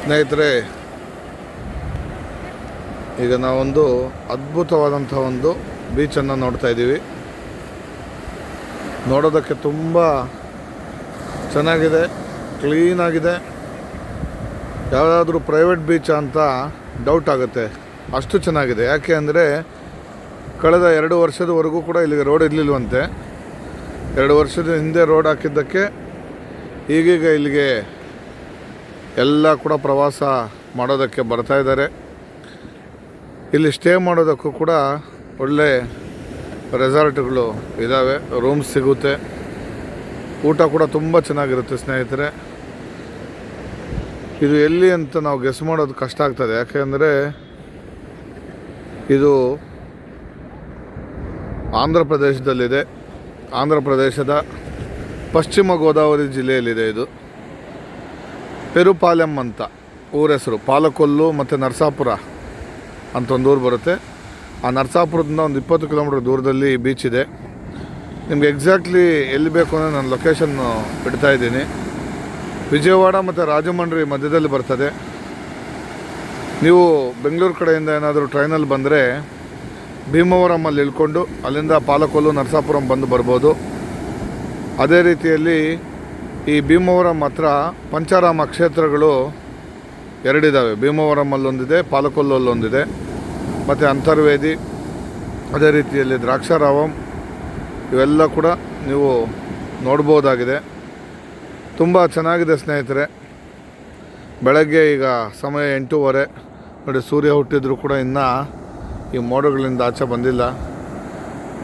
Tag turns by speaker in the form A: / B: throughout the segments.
A: ಸ್ನೇಹಿತರೆ, ಈಗ ನಾವೊಂದು ಅದ್ಭುತವಾದಂಥ ಒಂದು ಬೀಚನ್ನು ನೋಡ್ತಾ ಇದ್ದೀವಿ. ನೋಡೋದಕ್ಕೆ ತುಂಬ ಚೆನ್ನಾಗಿದೆ, ಕ್ಲೀನಾಗಿದೆ. ಯಾವುದಾದ್ರೂ ಪ್ರೈವೇಟ್ ಬೀಚ್ ಅಂತ ಡೌಟ್ ಆಗುತ್ತೆ, ಅಷ್ಟು ಚೆನ್ನಾಗಿದೆ. ಯಾಕೆ ಅಂದರೆ ಕಳೆದ 2 ವರ್ಷದವರೆಗೂ ಕೂಡ ಇಲ್ಲಿಗೆ ರೋಡ್ ಇರಲಿಲ್ವಂತೆ. 2 ವರ್ಷದ ಹಿಂದೆ ರೋಡ್ ಹಾಕಿದ್ದಕ್ಕೆ ಈಗೀಗ ಇಲ್ಲಿಗೆ ಎಲ್ಲ ಕೂಡ ಪ್ರವಾಸ ಮಾಡೋದಕ್ಕೆ ಬರ್ತಾಯಿದ್ದಾರೆ. ಇಲ್ಲಿ ಸ್ಟೇ ಮಾಡೋದಕ್ಕೂ ಕೂಡ ಒಳ್ಳೆ ರೆಸಾರ್ಟ್ಗಳು ಇದ್ದಾವೆ, ರೂಮ್ಸ್ ಸಿಗುತ್ತೆ, ಊಟ ಕೂಡ ತುಂಬ ಚೆನ್ನಾಗಿರುತ್ತೆ. ಸ್ನೇಹಿತರೆ, ಇದು ಎಲ್ಲಿ ಅಂತ ನಾವು ಗೆಸ್ ಮಾಡೋದು ಕಷ್ಟ ಆಗ್ತದೆ. ಯಾಕೆಂದರೆ ಇದು ಆಂಧ್ರ ಪ್ರದೇಶದಲ್ಲಿದೆ. ಆಂಧ್ರ ಪ್ರದೇಶದ ಪಶ್ಚಿಮ ಗೋದಾವರಿ ಜಿಲ್ಲೆಯಲ್ಲಿದೆ. ಇದು ಪೆರುಪಾಲೆಂ ಅಂತ ಊರ ಹೆಸರು. ಪಾಲಕೊಲ್ಲು ಮತ್ತು ನರಸಾಪುರ ಅಂತ ಒಂದು ಊರು ಬರುತ್ತೆ. ಆ ನರಸಾಪುರದಿಂದ ಒಂದು 20 ಕಿಲೋಮೀಟ್ರ್ ದೂರದಲ್ಲಿ ಬೀಚ್ ಇದೆ. ನಿಮ್ಗೆ ಎಕ್ಸಾಕ್ಟ್ಲಿ ಎಲ್ಲಿ ಬೇಕು ಅಂದರೆ ನಾನು ಲೊಕೇಶನ್ನು ಬಿಡ್ತಾ ಇದ್ದೀನಿ. ವಿಜಯವಾಡ ಮತ್ತು ರಾಜಮಂಡ್ರಿ ಮಧ್ಯದಲ್ಲಿ ಬರ್ತದೆ. ನೀವು ಬೆಂಗಳೂರು ಕಡೆಯಿಂದ ಏನಾದರೂ ಟ್ರೈನಲ್ಲಿ ಬಂದರೆ ಭೀಮವರಮಲ್ಲಿ ಇಳ್ಕೊಂಡು ಅಲ್ಲಿಂದ ಪಾಲಕೊಲ್ಲು ನರಸಾಪುರಂ ಬಂದು ಬರ್ಬೋದು. ಅದೇ ರೀತಿಯಲ್ಲಿ ಈ ಭೀಮವರಂ ಹತ್ರ ಪಂಚಾರಾಮ ಕ್ಷೇತ್ರಗಳು 2 ಇದ್ದಾವೆ. ಭೀಮವರಮಲ್ಲೊಂದಿದೆ, ಪಾಲಕೊಲ್ಲಲ್ಲೊಂದಿದೆ, ಮತ್ತು ಅಂತರ್ವೇದಿ, ಅದೇ ರೀತಿಯಲ್ಲಿ ದ್ರಾಕ್ಷಾರಾಮಂ, ಇವೆಲ್ಲ ಕೂಡ ನೀವು ನೋಡ್ಬೋದಾಗಿದೆ. ತುಂಬ ಚೆನ್ನಾಗಿದೆ ಸ್ನೇಹಿತರೆ. ಬೆಳಗ್ಗೆ ಈಗ ಸಮಯ 8:30 ನೋಡಿ. ಸೂರ್ಯ ಹುಟ್ಟಿದ್ರು ಕೂಡ ಇನ್ನೂ ಈ ಮೋಡಗಳಿಂದ ಆಚೆ ಬಂದಿಲ್ಲ.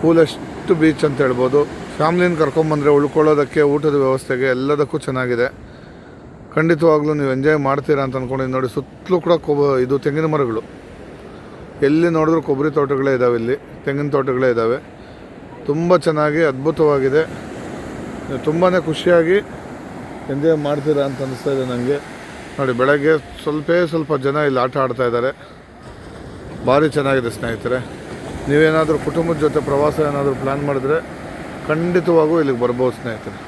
A: ಕೂಲೆಸ್ಟ್ ಬೀಚ್ ಅಂತ ಹೇಳ್ಬೋದು. ಫ್ಯಾಮ್ಲಿನ ಕರ್ಕೊಂಬಂದರೆ ಉಳ್ಕೊಳ್ಳೋದಕ್ಕೆ, ಊಟದ ವ್ಯವಸ್ಥೆಗೆ ಎಲ್ಲದಕ್ಕೂ ಚೆನ್ನಾಗಿದೆ. ಖಂಡಿತವಾಗ್ಲೂ ನೀವು ಎಂಜಾಯ್ ಮಾಡ್ತೀರಾ ಅಂತ ಅಂದ್ಕೊಂಡಿದ್ದು. ನೋಡಿ, ಸುತ್ತಲೂ ಕೂಡ ಇದು ತೆಂಗಿನ ಮರಗಳು, ಎಲ್ಲಿ ನೋಡಿದ್ರೂ ಕೊಬ್ಬರಿ ತೋಟಗಳೇ ಇದ್ದಾವೆ, ಇಲ್ಲಿ ತೆಂಗಿನ ತೋಟಗಳೇ ಇದ್ದಾವೆ. ತುಂಬ ಚೆನ್ನಾಗಿ ಅದ್ಭುತವಾಗಿದೆ. ನೀವು ತುಂಬಾ ಖುಷಿಯಾಗಿ ಎಂಜಾಯ್ ಮಾಡ್ತೀರಾ ಅಂತ ಅನ್ನಿಸ್ತಾ ಇದೆ ನನಗೆ. ನೋಡಿ, ಬೆಳಗ್ಗೆ ಸ್ವಲ್ಪ ಜನ ಇಲ್ಲಿ ಆಟ ಆಡ್ತಾ ಇದ್ದಾರೆ. ಭಾರಿ ಚೆನ್ನಾಗಿದೆ ಸ್ನೇಹಿತರೆ. ನೀವೇನಾದರೂ ಕುಟುಂಬದ ಜೊತೆ ಪ್ರವಾಸ ಏನಾದರೂ ಪ್ಲ್ಯಾನ್ ಮಾಡಿದ್ರೆ ಖಂಡಿತವಾಗೂ ಇಲ್ಲಿಗೆ ಬರ್ಬೋದು ಸ್ನೇಹಿತರೆ.